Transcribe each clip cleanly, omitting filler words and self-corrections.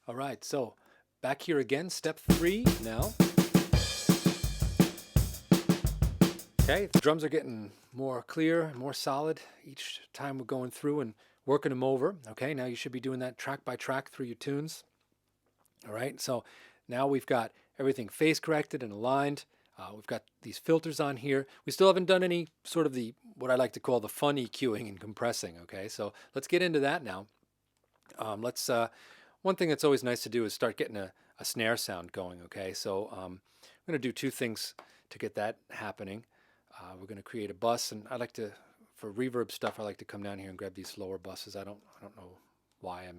All right, so back here again, step 3 now. Okay, the drums are getting more clear, more solid each time we're going through and working them over. Okay, now you should be doing that track by track through your tunes. All right, so now we've got everything phase corrected and aligned. We've got these filters on here. We still haven't done any sort of the, what I like to call the fun EQing and compressing. Okay, so let's get into that now. One thing that's always nice to do is start getting a snare sound going. Okay, so I'm going to do two things to get that happening. We're going to create a bus, and I like to, for reverb stuff, I like to come down here and grab these lower buses. I don't know why I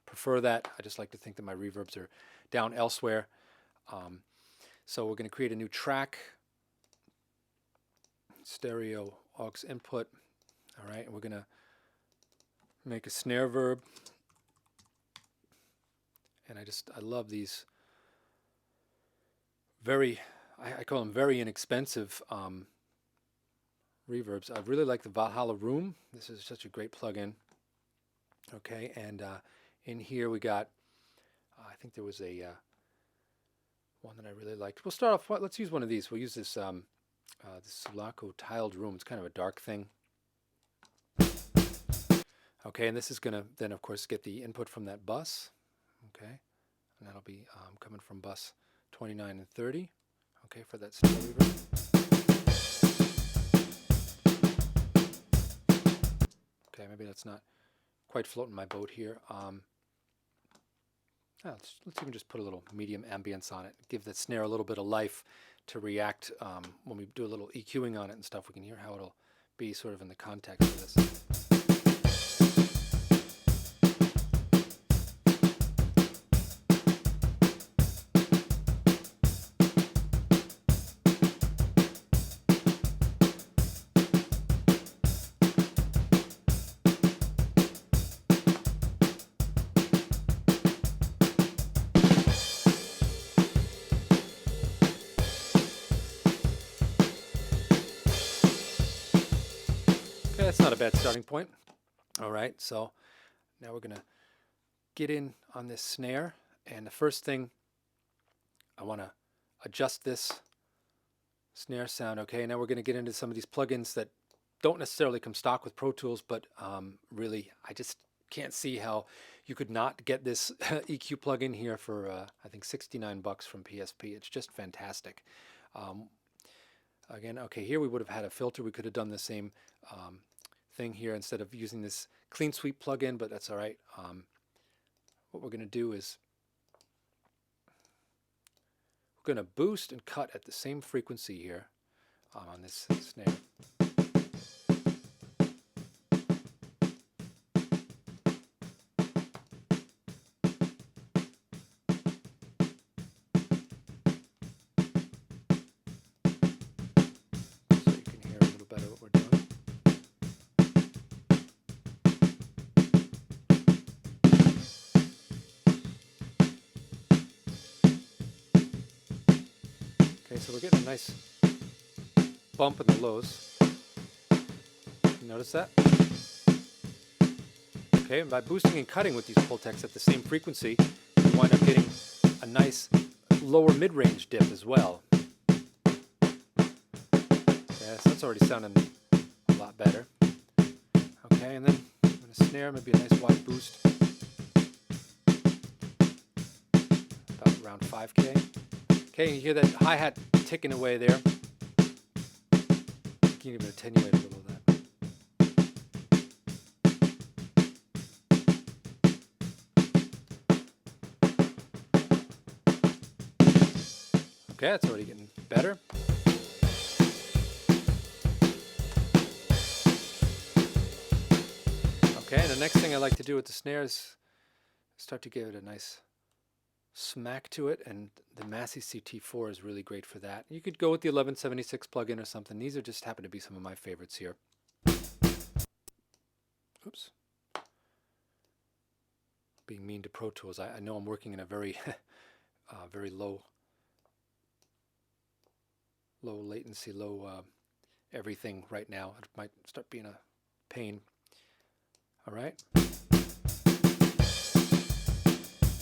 prefer that. I just like to think that my reverbs are down elsewhere. So we're going to create a new track, stereo aux input. All right, and we're going to make a snare verb. And I love these I call them very inexpensive reverbs. I really like the Valhalla Room. This is such a great plugin. Okay, and in here we got, I think there was a one that I really liked. We'll start off, let's use one of these. We'll use this this Sulaco tiled room. It's kind of a dark thing. Okay, and this is going to then, of course, get the input from that bus. Okay, and that'll be coming from bus 29 and 30. Okay, for that snare reverb. Okay, maybe that's not quite floating my boat here. Let's even just put a little medium ambience on it. Give the snare a little bit of life to react when we do a little EQing on it and stuff. We can hear how it'll be sort of in the context of this. Okay, that's not a bad starting point. All right, so now we're going to get in on this snare, and the first thing, I want to adjust this snare sound. Okay, now we're going to get into some of these plugins that don't necessarily come stock with Pro Tools, but really, I just can't see how you could not get this EQ plugin here for I think $69 from PSP. It's just fantastic. Again, okay, here we would have had a filter. We could have done the same thing here instead of using this clean sweep plugin, but that's all right. What we're going to do is we're going to boost and cut at the same frequency here on this snare. So we're getting a nice bump in the lows. You notice that? Okay, and by boosting and cutting with these Pultecs at the same frequency, you wind up getting a nice lower mid-range dip as well. Yeah, so that's already sounding a lot better. Okay, and then I'm going to snare, maybe a nice wide boost. About around 5K. Okay, you hear that hi-hat ticking away there. You can even attenuate a little of that. Okay, that's already getting better. Okay, and the next thing I like to do with the snare is start to give it a nice smack to it, and the Massey CT4 is really great for that. You could go with the 1176 plugin or something. These are just happen to be some of my favorites here. Oops. Being mean to Pro Tools. I know I'm working in a very very low latency, low everything right now. It might start being a pain. All right.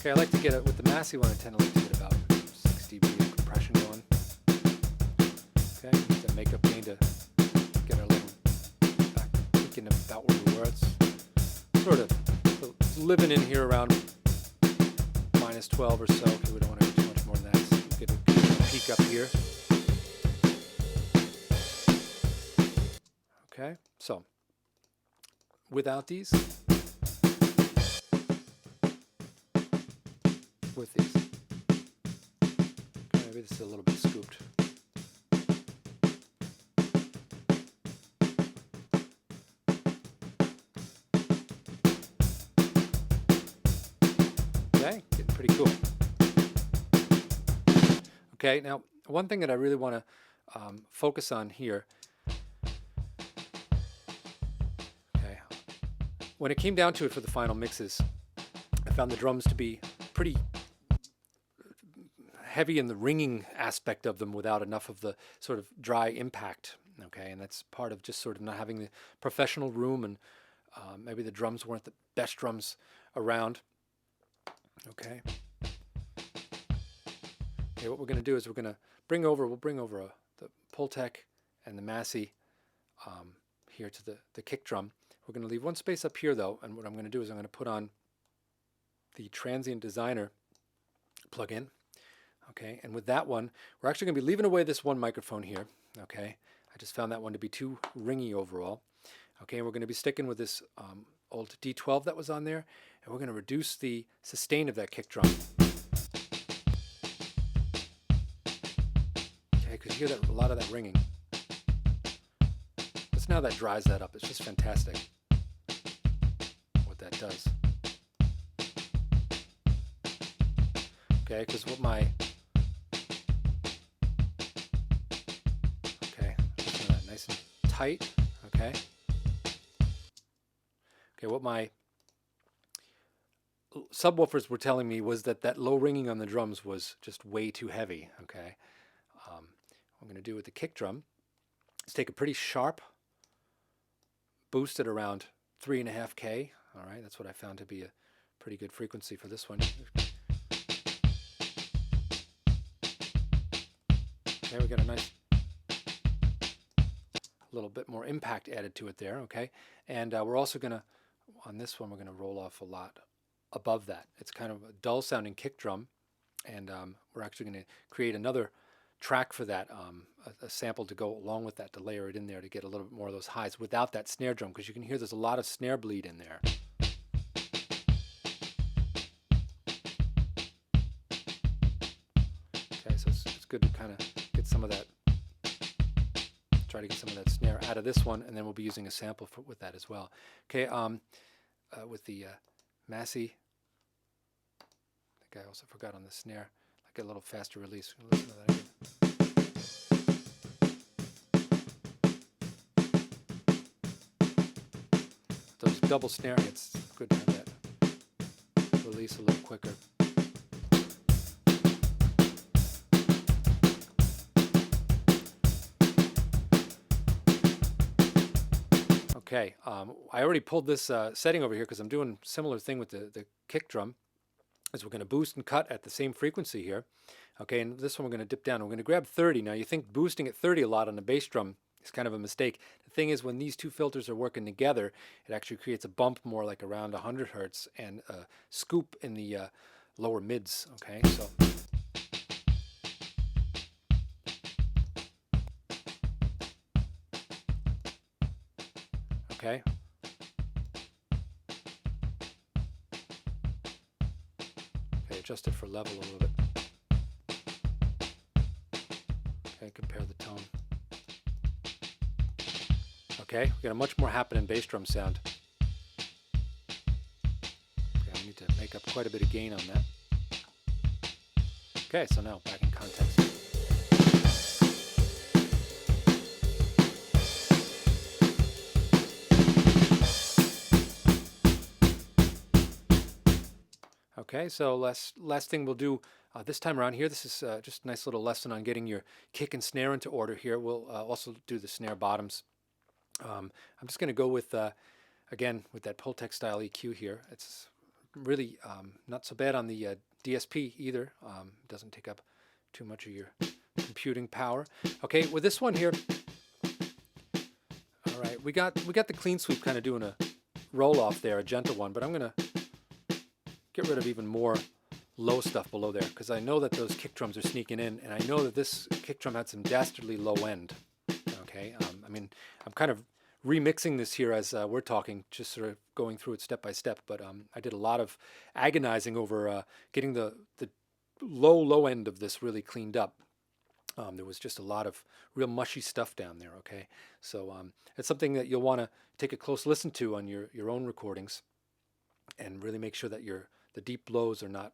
Okay, I like to get it with the Massey one. I tend to like to get about 6 dB of compression going. Okay, the makeup gain to get our little back thinking about where we were. It's sort of living in here around minus 12 or so. Okay, we don't want to do too much more than that. So we'll get a peak up here. Okay, so without these, with these. Okay, maybe this is a little bit scooped. Okay, getting pretty cool. Okay, now one thing that I really want to focus on here. Okay, when it came down to it for the final mixes, I found the drums to be pretty heavy in the ringing aspect of them without enough of the sort of dry impact. Okay, and that's part of just sort of not having the professional room, and maybe the drums weren't the best drums around. Okay. Okay, what we're going to do is we'll bring over the Pultec and the Massey here to the kick drum. We're going to leave one space up here though, and what I'm going to do is I'm going to put on the Transient Designer plugin. Okay, and with that one, we're actually going to be leaving away this one microphone here. Okay, I just found that one to be too ringy overall. Okay, and we're going to be sticking with this old D12 that was on there, and we're going to reduce the sustain of that kick drum. Okay, because you hear that, a lot of that ringing. Just now that dries that up. It's just fantastic what that does. Okay, because what my nice and tight. Okay. Okay, what my subwoofers were telling me was that low ringing on the drums was just way too heavy. Okay. What I'm going to do with the kick drum is take a pretty sharp boost at around 3.5K. All right, that's what I found to be a pretty good frequency for this one. Okay, we got a nice little bit more impact added to it there, okay? And we're also going to, on this one, we're going to roll off a lot above that. It's kind of a dull sounding kick drum, and we're actually going to create another track for that, a sample to go along with that to layer it in there to get a little bit more of those highs without that snare drum, because you can hear there's a lot of snare bleed in there. Okay, so it's good to kind of get some of that, try to get some of that snare out of this one, and then we'll be using a sample with that as well. Okay, with the Massey, I think I also forgot on the snare, like a little faster release. Listen to that again. Those double snare hits, it's good to have that release a little quicker. Okay, I already pulled this setting over here because I'm doing a similar thing with the kick drum. Is we're going to boost and cut at the same frequency here. Okay, and this one we're going to dip down. We're going to grab 30. Now you think boosting at 30 a lot on the bass drum is kind of a mistake. The thing is, when these two filters are working together, it actually creates a bump more like around 100 hertz and a scoop in the lower mids. Okay, so. Okay. Okay, adjust it for level a little bit. Okay, compare the tone. Okay, we got a much more happening bass drum sound. Okay, we need to make up quite a bit of gain on that. Okay, so now back in context. Okay, so last thing we'll do this time around here, this is just a nice little lesson on getting your kick and snare into order here. We'll also do the snare bottoms. I'm just going to go with, again, with that Pultec style EQ here. It's really not so bad on the DSP either. Doesn't take up too much of your computing power. Okay, with this one here, all right, we got the clean sweep kind of doing a roll off there, a gentle one, but I'm gonna get rid of even more low stuff below there because I know that those kick drums are sneaking in, and I know that this kick drum had some dastardly low end. Okay, I mean, I'm kind of remixing this here as we're talking, just sort of going through it step by step, but I did a lot of agonizing over getting the low end of this really cleaned up. There was just a lot of real mushy stuff down there, okay? So it's something that you'll want to take a close listen to on your own recordings and really make sure that the deep lows are not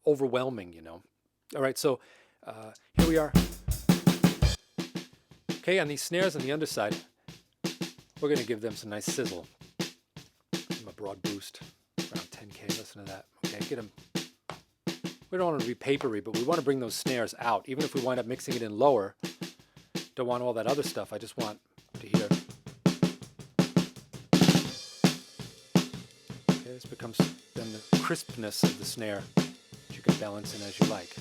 overwhelming, you know. All right, so here we are. Okay, on these snares on the underside, we're going to give them some nice sizzle. Give them a broad boost, around 10K, listen to that. Okay, get them. We don't want to be papery, but we want to bring those snares out. Even if we wind up mixing it in lower, don't want all that other stuff. I just want to hear. Okay, this becomes then the crispness of the snare that you can balance in as you like.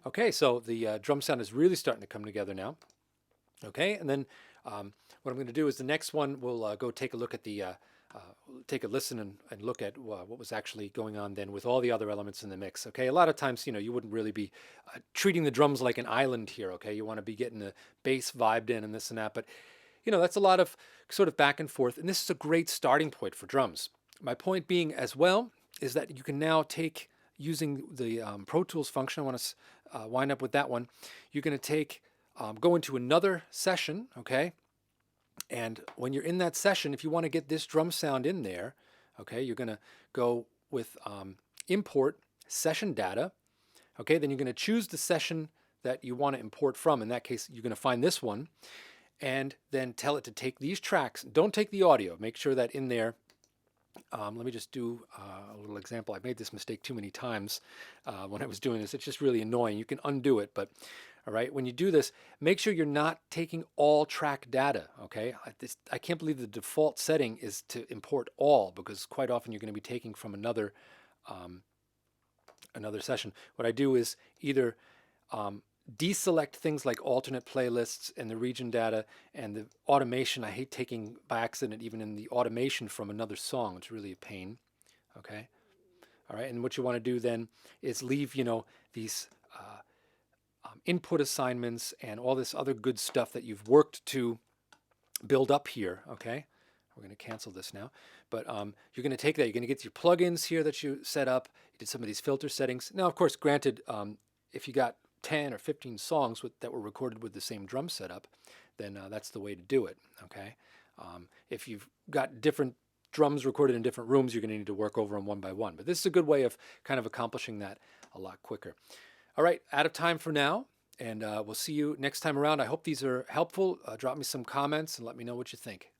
Okay, so the drum sound is really starting to come together now. Okay, and then what I'm going to do is the next one we'll go take a look at take a listen and look at what was actually going on then with all the other elements in the mix. Okay, a lot of times, you know, you wouldn't really be treating the drums like an island here. Okay, you want to be getting the bass vibed in and this and that, but you know, that's a lot of sort of back and forth, and this is a great starting point for drums. My point being as well is that you can now take, using the Pro Tools function, I want to wind up with that one. You're going to go into another session, okay? And when you're in that session, if you want to get this drum sound in there, okay, you're going to go with import session data, okay? Then you're going to choose the session that you want to import from. In that case, you're going to find this one, and then tell it to take these tracks. Don't take the audio. Make sure that in there, let me just do a little example. I've made this mistake too many times when I was doing this. It's just really annoying. You can undo it, but all right, when you do this, make sure you're not taking all track data, okay? I can't believe the default setting is to import all, because quite often you're going to be taking from another session. What I do is either deselect things like alternate playlists and the region data and the automation. I hate taking by accident even in the automation from another song. It's really a pain. Okay. All right. And what you want to do then is leave, you know, these input assignments and all this other good stuff that you've worked to build up here. Okay. We're going to cancel this now, but you're going to take that. You're going to get your plugins here that you set up. You did some of these filter settings. Now, of course, granted, if you got 10 or 15 songs that were recorded with the same drum setup, then that's the way to do it, okay? If you've got different drums recorded in different rooms, you're going to need to work over them one by one. But this is a good way of kind of accomplishing that a lot quicker. All right, out of time for now, and we'll see you next time around. I hope these are helpful. Drop me some comments and let me know what you think.